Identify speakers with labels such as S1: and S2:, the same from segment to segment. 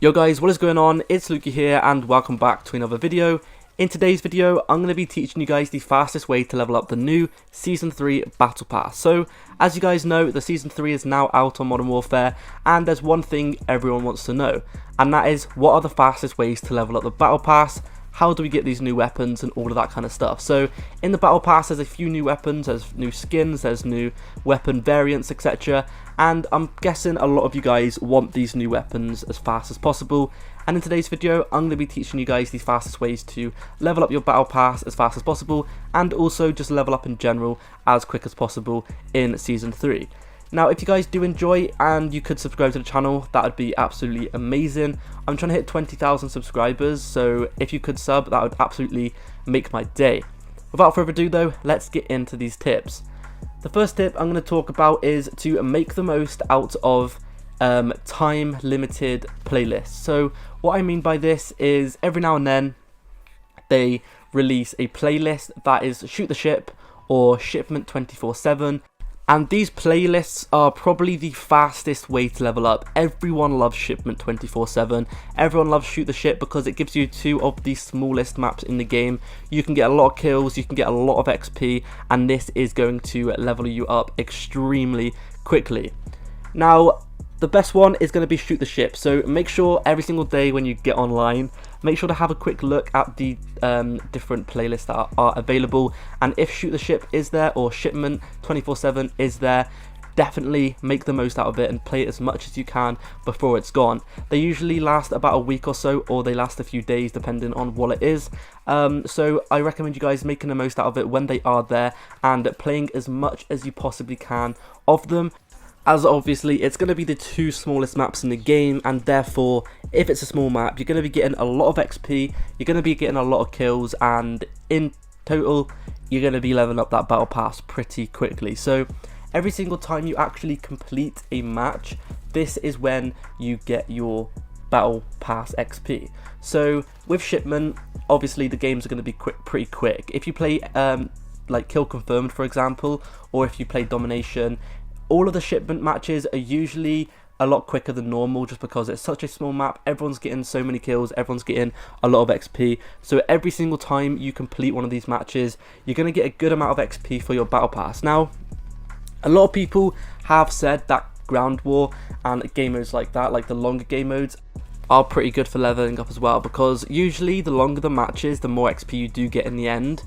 S1: Yo guys, what is going on? It's Lukey here and welcome back to another video. In today's video, I'm going to be teaching you guys the fastest way to level up the new Season 3 Battle Pass. So, as you guys know, the Season 3 is now out on Modern Warfare, and there's one thing everyone wants to know, and that is, what are the fastest ways to level up the Battle Pass? How do we get these new weapons and all of that kind of stuff? So in the Battle Pass there's a few new weapons, there's new skins, there's new weapon variants, etc. And I'm guessing a lot of you guys want these new weapons as fast as possible. And in today's video I'm going to be teaching you guys the fastest ways to level up your Battle Pass as fast as possible, and also just level up in general as quick as possible in Season 3. Now, if you guys do enjoy and you could subscribe to the channel, that would be absolutely amazing. I'm trying to hit 20,000 subscribers, so if you could sub, that would absolutely make my day. Without further ado though, let's get into these tips. The first tip I'm going to talk about is to make the most out of time limited playlists. So what I mean by this is every now and then they release a playlist that is Shoot the Ship or Shipment 24/7. And these playlists are probably the fastest way to level up. Everyone loves Shipment 24/7. Everyone loves Shoot the Ship because it gives you two of the smallest maps in the game. You can get a lot of kills, you can get a lot of XP, and this is going to level you up extremely quickly. Now, the best one is going to be Shoot the Ship. So make sure every single day when you get online, make sure to have a quick look at the different playlists that are available, and if Shoot the Ship is there or Shipment 24/7 is there, definitely make the most out of it and play it as much as you can before it's gone. They usually last about a week or so, or they last a few days depending on what it is. So I recommend you guys making the most out of it when they are there and playing as much as you possibly can of them, as obviously it's going to be the two smallest maps in the game, and therefore if it's a small map you're going to be getting a lot of XP, you're going to be getting a lot of kills, and in total you're going to be leveling up that Battle Pass pretty quickly. So every single time you actually complete a match, this is when you get your Battle Pass XP. So with Shipment, obviously the games are going to be pretty quick. If you play like Kill Confirmed for example, or if you play Domination, all of the Shipment matches are usually a lot quicker than normal just because it's such a small map. Everyone's getting so many kills, everyone's getting a lot of XP. So every single time you complete one of these matches, you're going to get a good amount of XP for your Battle Pass. Now, a lot of people have said that Ground War and game modes like that, like the longer game modes, are pretty good for leveling up as well, because usually the longer the matches, the more XP you do get in the end.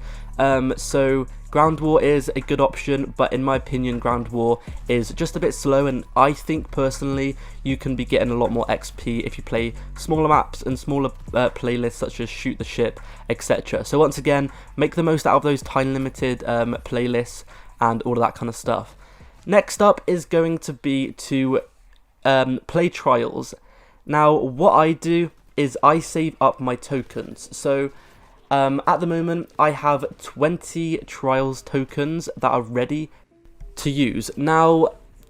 S1: So Ground War is a good option, but in my opinion Ground War is just a bit slow, and I think personally you can be getting a lot more XP if you play smaller maps and smaller playlists such as Shoot the Ship, etc. So once again, make the most out of those time limited playlists and all of that kind of stuff. Next up is going to be to play trials. Now what I do is I save up my tokens. So at the moment I have 20 trials tokens that are ready to use. Now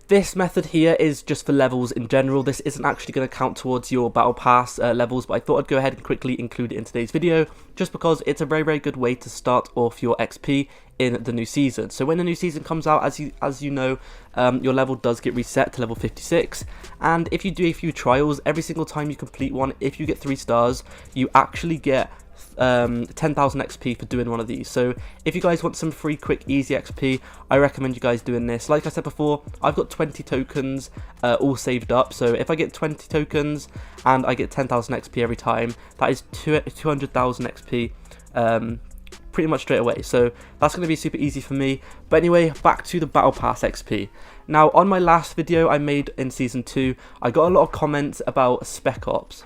S1: this method here is just for levels in general. This isn't actually going to count towards your Battle Pass levels, but I thought I'd go ahead and quickly include it in today's video just because it's a very good way to start off your XP in the new season. So when the new season comes out, as you know, your level does get reset to level 56, and if you do a few trials, every single time you complete one, if you get 3 stars, you actually get 10,000 XP for doing one of these. So if you guys want some free, quick, easy XP, I recommend you guys doing this. Like I said before, I've got 20 tokens all saved up, so if I get 20 tokens and I get 10,000 XP every time, that is 200,000 XP pretty much straight away. So that's going to be super easy for me. But anyway, back to the Battle Pass XP. Now on my last video I made in Season 2, I got a lot of comments about Spec Ops.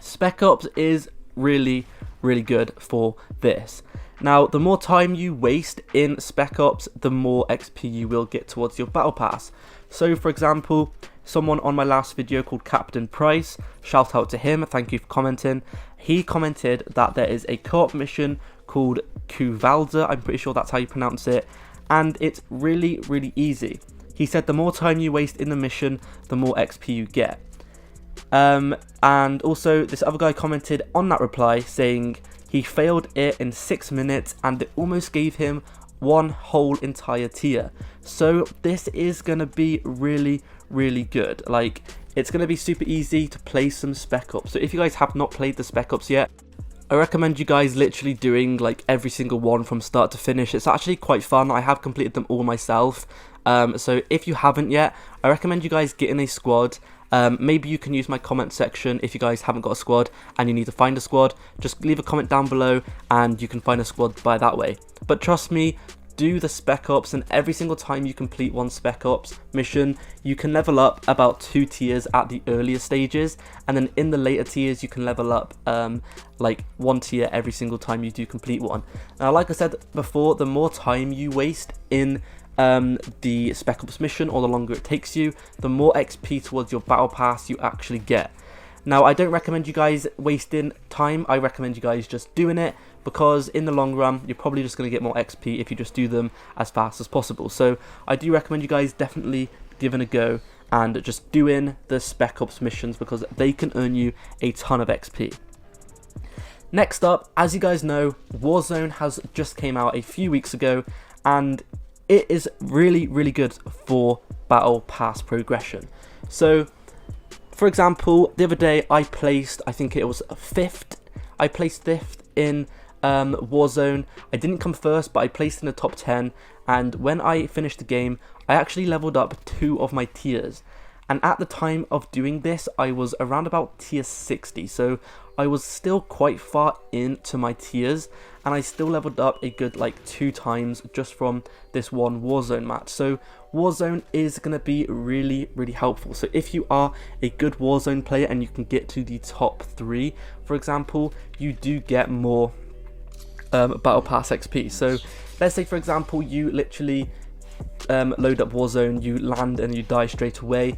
S1: Spec Ops is really good for this. Now the more time you waste in Spec Ops, the more XP you will get towards your Battle Pass. So for example, someone on my last video called Captain Price, shout out to him, thank you for commenting. He commented that there is a co-op mission called Kuvalda, I'm pretty sure that's how you pronounce it, and it's really easy. He said the more time you waste in the mission, the more XP you get. And also this other guy commented on that reply saying he failed it in 6 minutes and it almost gave him one whole entire tier. So this is gonna be really good. Like, it's going to be super easy to play some Spec Ops. So if you guys have not played the Spec Ops yet, I recommend you guys literally doing like every single one from start to finish. It's actually quite fun. I have completed them all myself. So if you haven't yet, I recommend you guys get in a squad. Maybe you can use my comment section if you guys haven't got a squad and you need to find a squad. Just leave a comment down below and you can find a squad by that way. But trust me, do the Spec Ops, and every single time you complete one Spec Ops mission, you can level up about 2 tiers at the earlier stages, and then in the later tiers you can level up like 1 tier every single time you do complete one. Now, like I said before, the more time you waste in the Spec Ops mission, or the longer it takes you, the more XP towards your battle pass you actually get. Now, I don't recommend you guys wasting time. I recommend you guys just doing it, because in the long run you're probably just going to get more XP if you just do them as fast as possible. So I do recommend you guys definitely giving a go and just doing the Spec Ops missions, because they can earn you a ton of XP. Next up, as you guys know, Warzone has just came out a few weeks ago, and it is really good for battle pass progression. So for example, the other day I placed, I think it was 5th. I placed 5th in Warzone. I didn't come first, but I placed in the top 10, and when I finished the game I actually leveled up 2 of my tiers, and at the time of doing this I was around about tier 60, so I was still quite far into my tiers, and I still leveled up a good like 2 times just from this one Warzone match. So Warzone is going to be really helpful. So if you are a good Warzone player and you can get to the top 3, for example, you do get more battle pass XP. So let's say for example you literally load up Warzone, you land and you die straight away.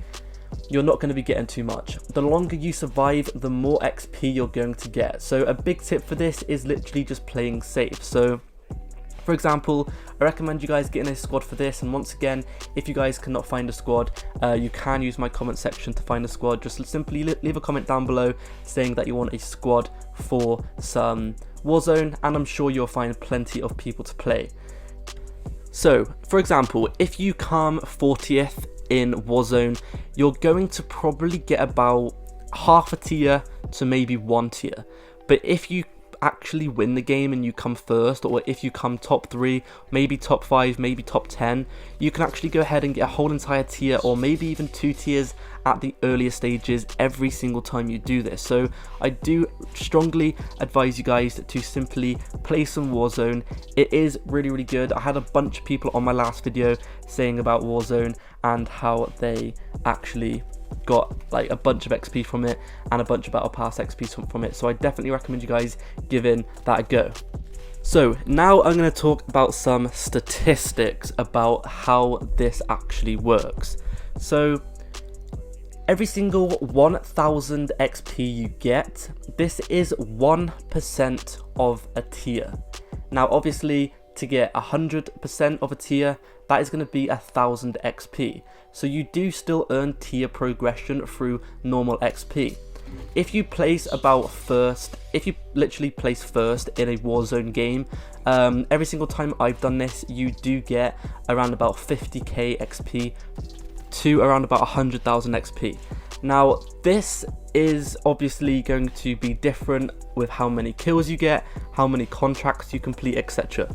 S1: You're not going to be getting too much. The longer you survive, the more XP you're going to get. So a big tip for this is literally just playing safe. So for example, I recommend you guys get in a squad for this, and once again, if you guys cannot find a squad, you can use my comment section to find a squad. Just simply leave a comment down below saying that you want a squad for some Warzone, and I'm sure you'll find plenty of people to play. So for example, if you come 40th in Warzone, you're going to probably get about half a tier to maybe 1 tier. But if you actually win the game and you come first, or if you come top 3, maybe top 5, maybe top 10, you can actually go ahead and get a whole entire tier, or maybe even 2 tiers at the earlier stages every single time you do this. So I do strongly advise you guys to simply play some Warzone. It is really good. I had a bunch of people on my last video saying about Warzone and how they actually got like a bunch of XP from it and a bunch of battle pass XP from it, so I definitely recommend you guys giving that a go. So now I'm going to talk about some statistics about how this actually works. So every single 1000 XP you get, this is 1% of a tier. Now obviously, to get 100% of a tier, that is going to be 1000 XP. So you do still earn tier progression through normal XP. If you place about first, if you literally place first in a Warzone game, every single time I've done this, you do get around about 50k XP to around about 100,000 XP. Now this is obviously going to be different with how many kills you get, how many contracts you complete, etc.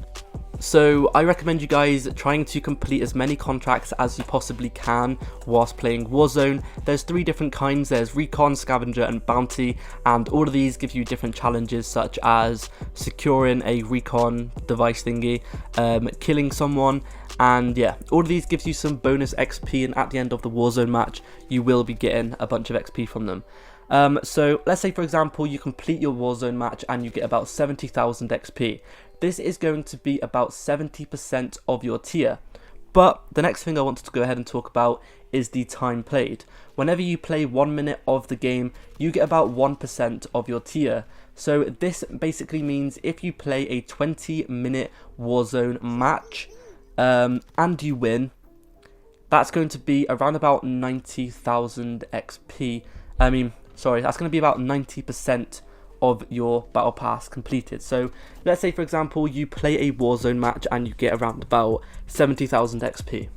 S1: So I recommend you guys trying to complete as many contracts as you possibly can whilst playing Warzone. There's 3 different kinds. There's Recon, Scavenger and Bounty, and all of these give you different challenges, such as securing a Recon device thingy, killing someone, and yeah, all of these gives you some bonus XP, and at the end of the Warzone match you will be getting a bunch of XP from them. So let's say for example you complete your Warzone match and you get about 70,000 XP. This is going to be about 70% of your tier. But the next thing I wanted to go ahead and talk about is the time played. Whenever you play 1 minute of the game, you get about 1% of your tier. So this basically means if you play a 20-minute Warzone match and you win, that's going to be around about 90,000 XP. That's going to be about 90% of your battle pass completed. So let's say for example you play a Warzone match and you get around about 70,000 XP.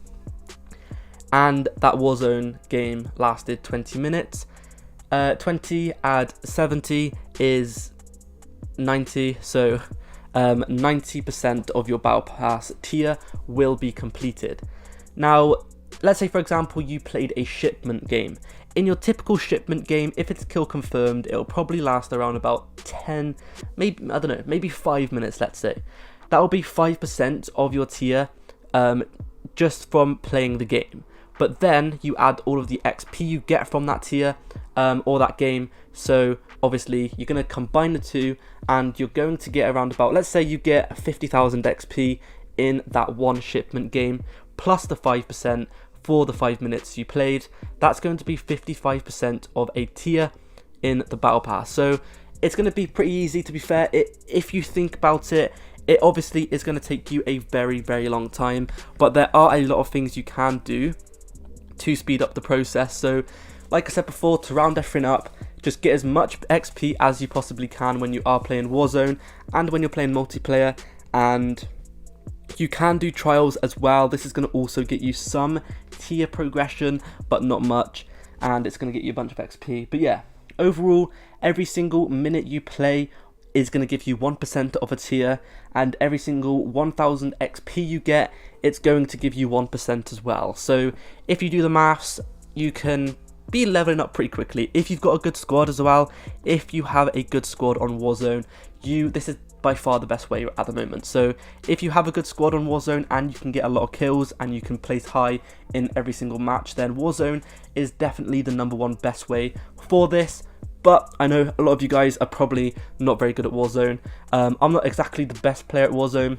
S1: and that Warzone game lasted 20 minutes. 20 add 70 is 90, so 90% of your Battle Pass tier will be completed. Now, let's say for example you played a shipment game. In your typical shipment game, if it's kill confirmed, it'll probably last around about 10, maybe, I don't know, maybe 5 minutes, let's say. That will be 5% of your tier just from playing the game. But then you add all of the XP you get from that tier or that game. So obviously you're going to combine the two and you're going to get around about, let's say you get 50,000 XP in that one shipment game, plus the 5% for the 5 minutes you played. That's going to be 55% of a tier in the Battle Pass. So it's going to be pretty easy, to be fair. If you think about it, it obviously is going to take you a very, very long time, but there are a lot of things you can do to speed up the process. So like I said before, to round everything up, just get as much XP as you possibly can when you are playing Warzone and when you're playing multiplayer, and you can do trials as well. This is going to also get you some tier progression, but not much, and it's going to get you a bunch of XP. But yeah, overall, every single minute you play is going to give you 1% of a tier, and every single 1000 XP you get, it's going to give you 1% as well. So if you do the maths, you can be leveling up pretty quickly. If you've got a good squad as well, if you have a good squad on Warzone, this is by far the best way at the moment. So if you have a good squad on Warzone and you can get a lot of kills and you can place high in every single match, then Warzone is definitely the #1 best way for this. But I know a lot of you guys are probably not very good at Warzone. I'm not exactly the best player at Warzone,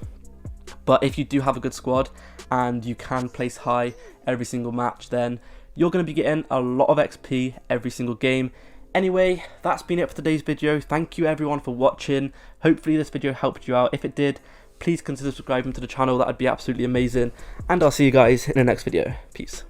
S1: but if you do have a good squad and you can place high every single match, then you're going to be getting a lot of XP every single game. Anyway, that's been it for today's video. Thank you everyone for watching. Hopefully this video helped you out. If it did, please consider subscribing to the channel. That would be absolutely amazing. And I'll see you guys in the next video. Peace.